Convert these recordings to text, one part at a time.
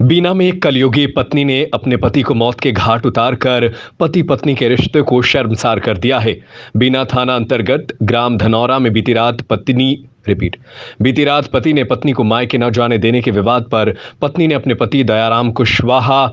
बीना में एक कलयुगी पत्नी ने अपने पति को मौत के घाट उतारकर पति पत्नी के रिश्ते को शर्मसार कर दिया है। बीना थाना अंतर्गत ग्राम धनौरा में बीती रात पति ने पत्नी को मायके न जाने देने के विवाद पर पत्नी ने अपने पति दयाराम कुशवाहा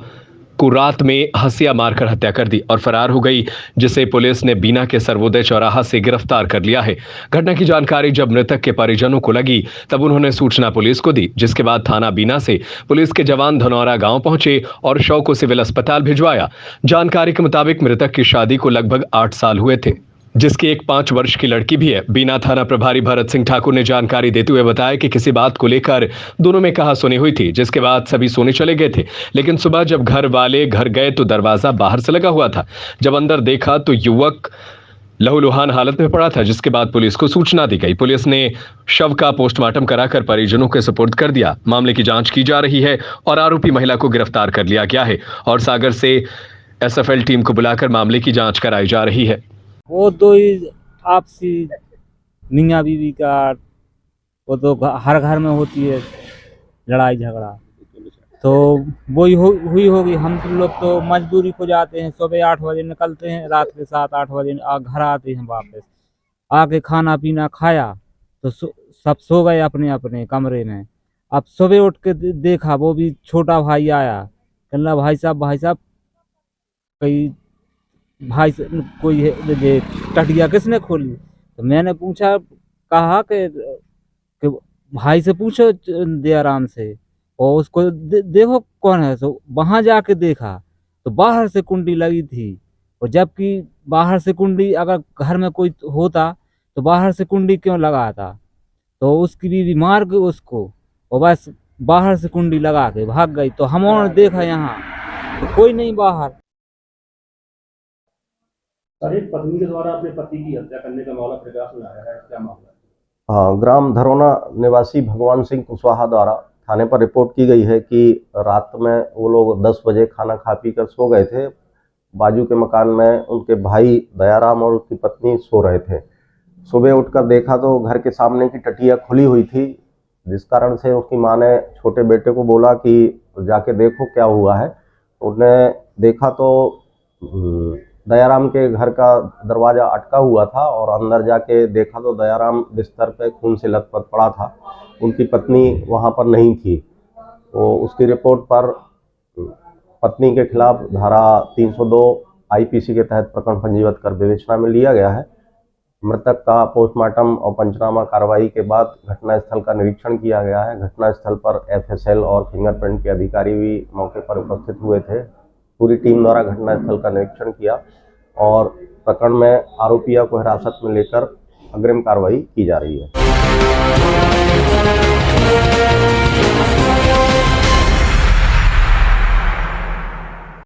को रात में हंसिया मारकर हत्या कर दी और फरार हो गई, जिसे पुलिस ने बीना के सर्वोदय चौराहा से गिरफ्तार कर लिया है। घटना की जानकारी जब मृतक के परिजनों को लगी तब उन्होंने सूचना पुलिस को दी, जिसके बाद थाना बीना से पुलिस के जवान धनौरा गांव पहुंचे और शव को सिविल अस्पताल भिजवाया। जानकारी के मुताबिक मृतक की शादी को लगभग 8 साल हुए थे, जिसकी एक 5 वर्ष की लड़की भी है। बीना थाना प्रभारी भरत सिंह ठाकुर ने जानकारी देते हुए बताया कि किसी बात को लेकर दोनों में कहासुनी हुई थी, जिसके बाद सभी सोने चले गए थे। लेकिन सुबह जब घर वाले घर गए तो दरवाजा बाहर से लगा हुआ था। जब अंदर देखा तो युवक लहूलुहान हालत में पड़ा था, जिसके बाद पुलिस को सूचना दी गई। पुलिस ने शव का पोस्टमार्टम कराकर परिजनों के सुपुर्द कर दिया। मामले की जांच की जा रही है और आरोपी महिला को गिरफ्तार कर लिया गया है और सागर से एसएफएल टीम को बुलाकर मामले की जांच कराई जा रही है। वो दो ही आपसी मियाँ बीवी का, वो तो हर घर में होती है लड़ाई झगड़ा, तो वही हुई होगी। हम लोग तो मजदूरी को जाते हैं, सुबह 8 बजे निकलते हैं, रात के 7-8 बजे घर आते हैं वापस। आके खाना पीना खाया तो सब सो गए अपने अपने कमरे में। अब सुबह उठ के देखा, वो भी छोटा भाई आया, कहना भाई साहब कई भाई से कोई ये टटिया किसने खोली? तो मैंने पूछा, कहा कि भाई से पूछो दयाराम से, और उसको देखो कौन है। तो वहां जाके देखा तो बाहर से कुंडी लगी थी, और जबकि बाहर से कुंडी अगर घर में कोई होता तो बाहर से कुंडी क्यों लगाता? तो उसकी बीवी मार गई उसको, और बस बाहर से कुंडी लगा के भाग गई। तो हमने देखा यहाँ तो कोई नहीं बाहर। सर, एक पत्नी के द्वारा अपने पति की हत्या करने का मामला प्रकाश में आया है, क्या मामला है? हाँ, ग्राम धरौना निवासी भगवान सिंह कुशवाहा द्वारा थाने पर रिपोर्ट की गई है कि रात में वो लोग 10 बजे खाना खा पी कर सो गए थे। बाजू के मकान में उनके भाई दयाराम और उसकी पत्नी सो रहे थे। सुबह उठकर देखा तो घर के सामने की टटिया खुली हुई थी, जिस कारण से उसकी माँ ने छोटे बेटे को बोला कि जाके देखो क्या हुआ है। उसने देखा तो दयाराम के घर का दरवाज़ा अटका हुआ था, और अंदर जाके देखा तो दयाराम बिस्तर पे खून से लथपथ पड़ा था। उनकी पत्नी वहाँ पर नहीं थी। तो उसकी रिपोर्ट पर पत्नी के खिलाफ धारा 302 आईपीसी के तहत प्रकरण पंजीबद्ध कर विवेचना में लिया गया है। मृतक का पोस्टमार्टम और पंचनामा कार्रवाई के बाद घटनास्थल का निरीक्षण किया गया है। घटनास्थल पर एफएसएल और फिंगरप्रिंट के अधिकारी भी मौके पर उपस्थित हुए थे। पूरी टीम द्वारा घटनास्थल का निरीक्षण किया और प्रकरण में आरोपियों को हिरासत में लेकर अग्रिम कार्रवाई की जा रही है।